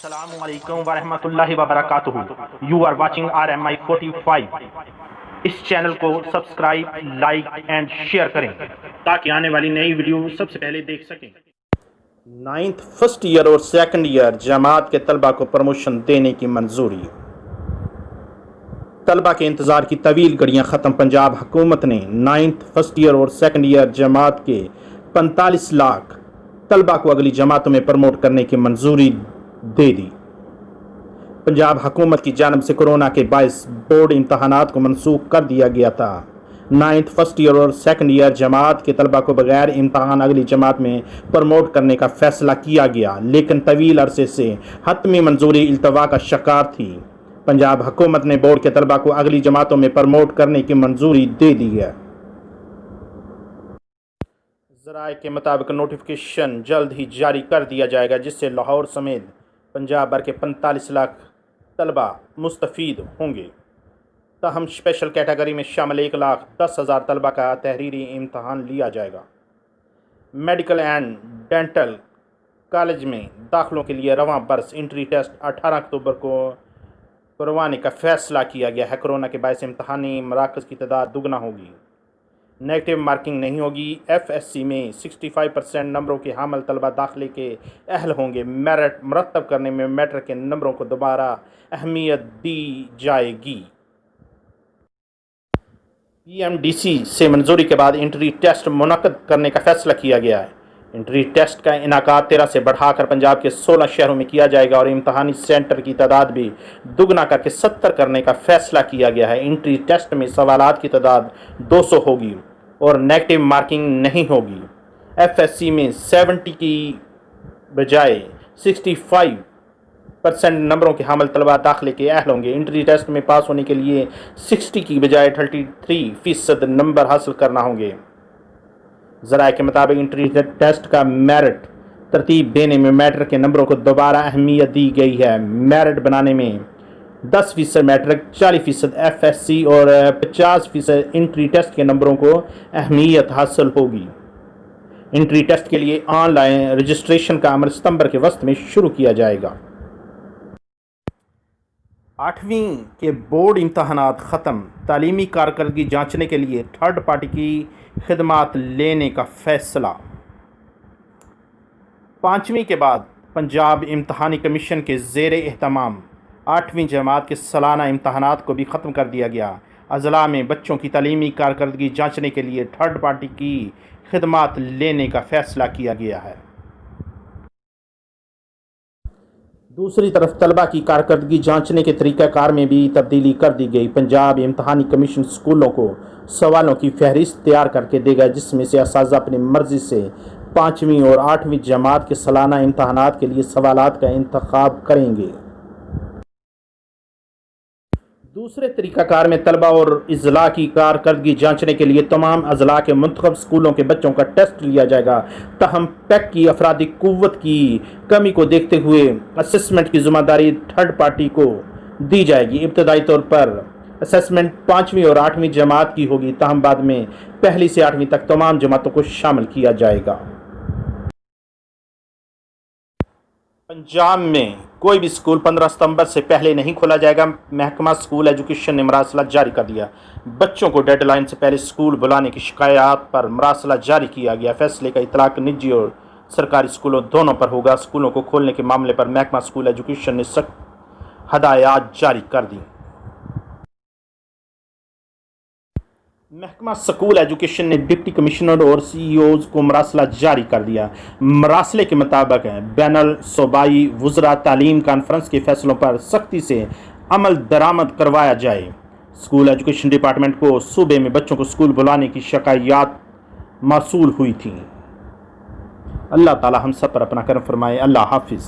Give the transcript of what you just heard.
السلام علیکم ورحمۃ اللہ وبرکاتہ. You are watching RMI 45. اس چینل کو سبسکرائب، لائک اینڈ شیئر کریں تاکہ آنے والی نئی ویڈیو سب سے پہلے دیکھ سکیں. 9th فرسٹ ایئر اور سیکنڈ ایئر جماعت کے طلبہ کو پروموشن دینے کی منظوری. طلبہ کے انتظار کی طویل گھڑیاں ختم. پنجاب حکومت نے 9th فرسٹ ایئر اور سیکنڈ ایئر جماعت کے 45 لاکھ طلبہ کو اگلی جماعتوں میں پروموٹ کرنے کی منظوری دے دی. پنجاب حکومت کی جانب سے کورونا کے باعث بورڈ امتحانات کو منسوخ کر دیا گیا تھا. 9th فرسٹ ایئر اور سیکنڈ ایئر جماعت کے طلبہ کو بغیر امتحان اگلی جماعت میں پروموٹ کرنے کا فیصلہ کیا گیا، لیکن طویل عرصے سے حتمی منظوری التوا کا شکار تھی. پنجاب حکومت نے بورڈ کے طلبہ کو اگلی جماعتوں میں پروموٹ کرنے کی منظوری دے دی ہے. ذرائع کے مطابق نوٹیفیکیشن جلد ہی جاری کر دیا جائے گا، جس سے لاہور سمیت پنجاب بھر کے 45 لاکھ طلبہ مستفید ہوں گے. تاہم اسپیشل کیٹیگری میں شامل 1,10,000 طلبہ کا تحریری امتحان لیا جائے گا. میڈیکل اینڈ ڈینٹل کالج میں داخلوں کے لیے رواں برس انٹری ٹیسٹ 18 اکتوبر کو کروانے کا فیصلہ کیا گیا ہے. کورونا کے باعث امتحانی مراکز کی تعداد دگنا ہوگی. نیگیٹو مارکنگ نہیں ہوگی. FSC میں 65% نمبروں کے حامل طلبہ داخلے کے اہل ہوں گے. میرٹ مرتب کرنے میں میٹرک کے نمبروں کو دوبارہ اہمیت دی جائے گی. PMDC سے منظوری کے بعد انٹری ٹیسٹ منعقد کرنے کا فیصلہ کیا گیا ہے. انٹری ٹیسٹ کا انعقاد 13 سے بڑھا کر پنجاب کے 16 شہروں میں کیا جائے گا اور امتحانی سینٹر کی تعداد بھی دگنا کر کے 70 کرنے کا فیصلہ کیا گیا ہے. انٹری ٹیسٹ میں سوالات کی تعداد 200 ہوگی اور نیگیٹو مارکنگ نہیں ہوگی. FSC میں 70 کی بجائے 65% نمبروں کے حامل طلبہ داخلے کے اہل ہوں گے. انٹری ٹیسٹ میں پاس ہونے کے لیے 60 کی بجائے 33% نمبر حاصل کرنا ہوں گے. ذرائع کے مطابق انٹری ٹیسٹ کا میرٹ ترتیب دینے میں میٹرک کے نمبروں کو دوبارہ اہمیت دی گئی ہے. میرٹ بنانے میں 10% میٹرک، 40% FSC اور 50% انٹری ٹیسٹ کے نمبروں کو اہمیت حاصل ہوگی. انٹری ٹیسٹ کے لیے آن لائن رجسٹریشن کا عمل ستمبر کے وسط میں شروع کیا جائے گا. 8ویں کے بورڈ امتحانات ختم. تعلیمی کارکردگی جانچنے کے لیے تھرڈ پارٹی کی خدمات لینے کا فیصلہ. 5ویں کے بعد پنجاب امتحانی کمیشن کے زیر اہتمام 8ویں جماعت کے سالانہ امتحانات کو بھی ختم کر دیا گیا. اضلاع میں بچوں کی تعلیمی کارکردگی جانچنے کے لیے تھرڈ پارٹی کی خدمات لینے کا فیصلہ کیا گیا ہے. دوسری طرف طلبہ کی کارکردگی جانچنے کے طریقہ کار میں بھی تبدیلی کر دی گئی. پنجاب امتحانی کمیشن اسکولوں کو سوالوں کی فہرست تیار کر کے دے گا، جس میں سے اساتذہ اپنی مرضی سے 5ویں اور 8ویں جماعت کے سالانہ امتحانات کے لیے سوالات کا انتخاب کریں گے. دوسرے طریقہ کار میں طلبہ اور اضلاع کی کارکردگی جانچنے کے لیے تمام اضلاع کے منتخب اسکولوں کے بچوں کا ٹیسٹ لیا جائے گا. تاہم پیک کی افرادی قوت کی کمی کو دیکھتے ہوئے اسسمنٹ کی ذمہ داری تھرڈ پارٹی کو دی جائے گی. ابتدائی طور پر اسسمنٹ 5ویں اور 8ویں جماعت کی ہوگی، تاہم بعد میں 1 سے 8ویں تک تمام جماعتوں کو شامل کیا جائے گا. پنجاب میں کوئی بھی اسکول 15 ستمبر سے پہلے نہیں کھولا جائے گا. محکمہ اسکول ایجوکیشن نے مراسلہ جاری کر دیا. بچوں کو ڈیڈ لائن سے پہلے اسکول بلانے کی شکایات پر مراسلہ جاری کیا گیا. فیصلے کا اطلاق نجی اور سرکاری اسکولوں دونوں پر ہوگا. اسکولوں کو کھولنے کے معاملے پر محکمہ اسکول ایجوکیشن نے سخت ہدایات جاری کر دی. محکمہ اسکول ایجوکیشن نے ڈپٹی کمشنر اور CEOs کو مراسلہ جاری کر دیا. مراسلے کے مطابق بین الصوبائی وزراء تعلیم کانفرنس کے فیصلوں پر سختی سے عمل درآمد کروایا جائے. اسکول ایجوکیشن ڈپارٹمنٹ کو صوبے میں بچوں کو اسکول بلانے کی شکایات موصول ہوئی تھیں. اللہ تعالی ہم سب پر اپنا کرم فرمائے. اللہ حافظ.